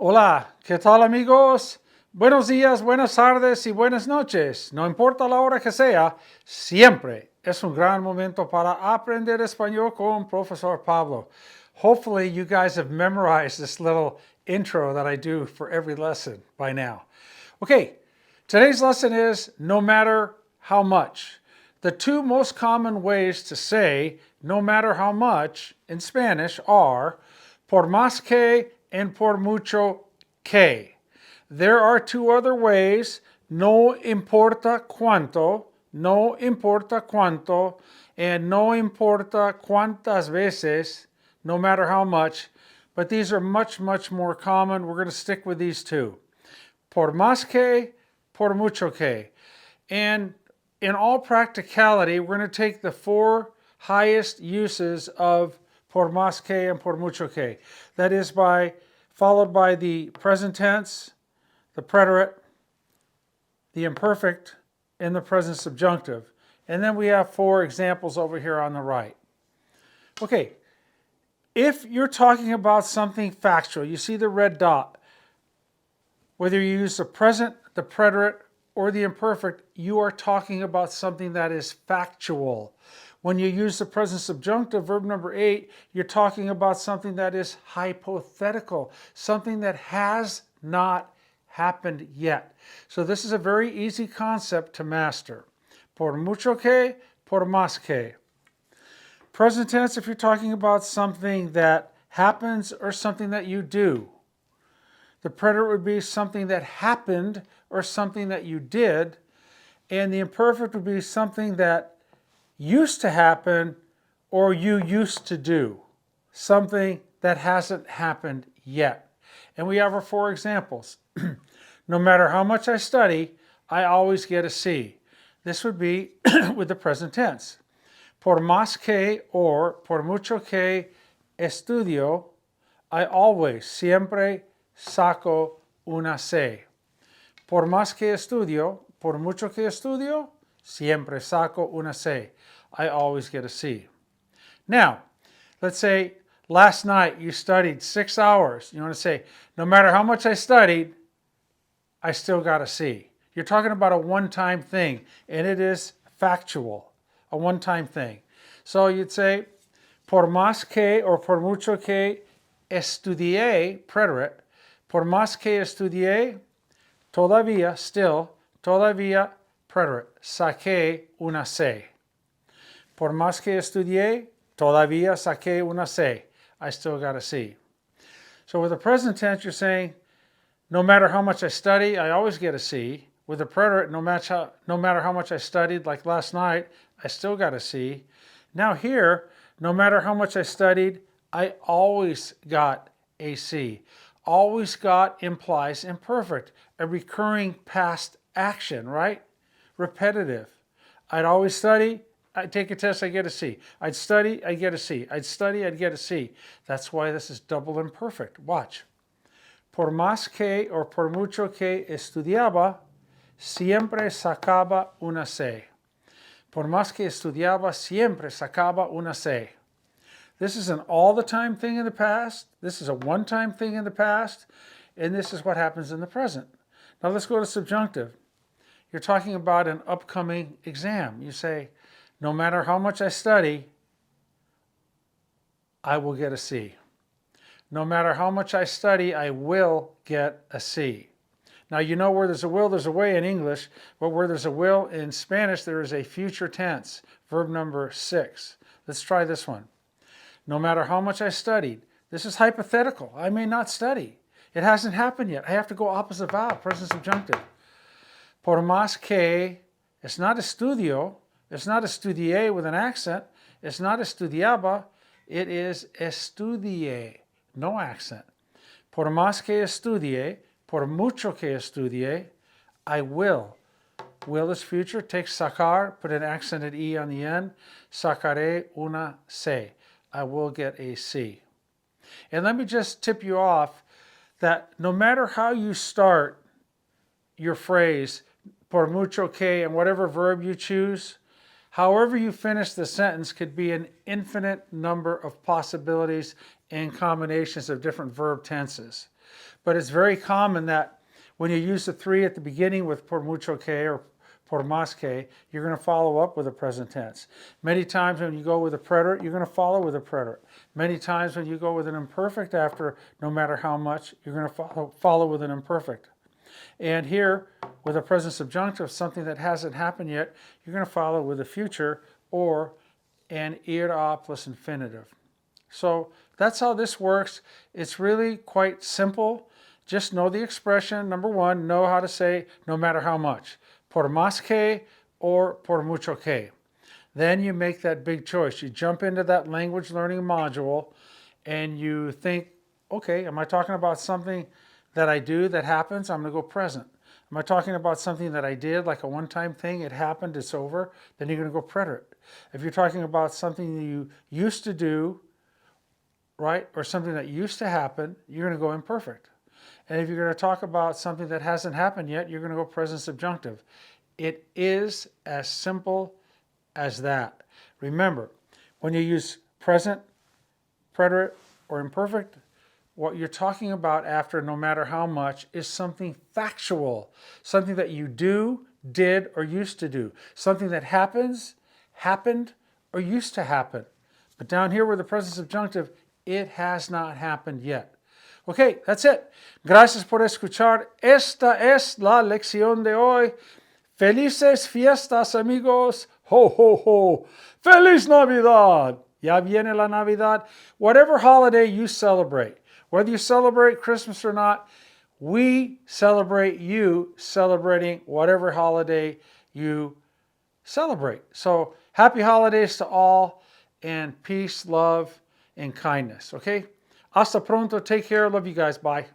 Hola, ¿qué tal amigos? Buenos días, buenas tardes y buenas noches. No importa la hora que sea, siempre es un gran momento para aprender español con Profesor Pablo. Hopefully you guys have memorized this little intro that I do for every lesson by now. Okay, today's lesson is no matter how much. The two most common ways to say no matter how much in Spanish are por más que and por mucho que. There are two other ways, no importa cuánto, and no importa cuántas veces, no matter how much, but these are much, much more common. We're going to stick with these two. Por más que, por mucho que. And in all practicality, we're going to take the four highest uses of por más que and por mucho que. That is followed by the present tense, the preterite, the imperfect, and the present subjunctive. And then we have four examples over here on the right. Okay, if you're talking about something factual, you see the red dot. Whether you use the present, the preterite, or the imperfect, you are talking about something that is factual. When you use the present subjunctive, verb number 8, you're talking about something that is hypothetical, something that has not happened yet. So this is a very easy concept to master. Por mucho que, por más que. Present tense, if you're talking about something that happens or something that you do. The preterite would be something that happened or something that you did, and the imperfect would be something that used to happen or you used to do, something that hasn't happened yet. And we have our four examples. No matter how much I study, I always get a C. This would be with the present tense. Por más que or por mucho que estudio, I always, siempre, saco una C. Por más que estudio, por mucho que estudio, siempre saco una C. I always get a C. Now, let's say last night you studied 6 hours. You want to say, no matter how much I studied, I still got a C. You're talking about a one-time thing, and it is factual, a one-time thing. So you'd say, por más que or por mucho que estudié, preterite, por más que estudié, todavía, still, todavía, preterite, saqué una C. Por más que estudié, todavía saqué una C. I still got a C. So with the present tense, you're saying, no matter how much I study, I always get a C. With the preterite, no matter how much I studied, like last night, I still got a C. Now here, no matter how much I studied, I always got a C. Always got implies imperfect, a recurring past action, right? Repetitive. I'd always study, I'd take a test, I get a C. I'd study, I get a C. I'd study, I'd get a C. That's why this is double imperfect. Watch. Por más que or por mucho que estudiaba, siempre sacaba una C. Por más que estudiaba, siempre sacaba una C. This is an all-the-time thing in the past. This is a one-time thing in the past. And this is what happens in the present. Now let's go to subjunctive. You're talking about an upcoming exam. You say, no matter how much I study, I will get a C. No matter how much I study, I will get a C. Now, you know where there's a will, there's a way in English, but where there's a will in Spanish, there is a future tense, verb number 6. Let's try this one. No matter how much I studied. This is hypothetical. I may not study. It hasn't happened yet. I have to go opposite vowel, present subjunctive. Por más que, it's not estudio, it's not estudié with an accent, it's not estudiaba, it is estudié, no accent. Por más que estudié, por mucho que estudié, I will. Will is future, take sacar, put an accented E on the end, sacaré una C. I will get a C. And let me just tip you off that no matter how you start your phrase, por mucho que, and whatever verb you choose, however you finish the sentence could be an infinite number of possibilities in combinations of different verb tenses. But it's very common that when you use the 3 at the beginning with por mucho que or por más que, you're going to follow up with a present tense. Many times when you go with a preterite, you're going to follow with a preterite. Many times when you go with an imperfect after no matter how much, you're going to follow with an imperfect. And here, with a present subjunctive, something that hasn't happened yet, you're going to follow with a future or an ir a plus infinitive. So that's how this works. It's really quite simple. Just know the expression. Number one, know how to say no matter how much. Por más que or por mucho que. Then you make that big choice. You jump into that language learning module and you think, okay, am I talking about something that I do that happens? I'm going to go present. Am I talking about something that I did, like a one-time thing, it happened, it's over? Then you're going to go preterite. If you're talking about something that you used to do, right, or something that used to happen, you're going to go imperfect. And if you're going to talk about something that hasn't happened yet, you're going to go present subjunctive. It is as simple as that. Remember, when you use present, preterite, or imperfect, what you're talking about after no matter how much is something factual, something that you do, did, or used to do, something that happens, happened, or used to happen. But down here with the present subjunctive, it has not happened yet. Okay, that's it. Gracias por escuchar. Esta es la lección de hoy. Felices fiestas, amigos. Ho, ho, ho. Feliz Navidad. Ya viene la Navidad. Whatever holiday you celebrate, whether you celebrate Christmas or not, we celebrate you celebrating whatever holiday you celebrate. So happy holidays to all, and peace, love, and kindness. Okay? Hasta pronto. Take care. Love you guys. Bye.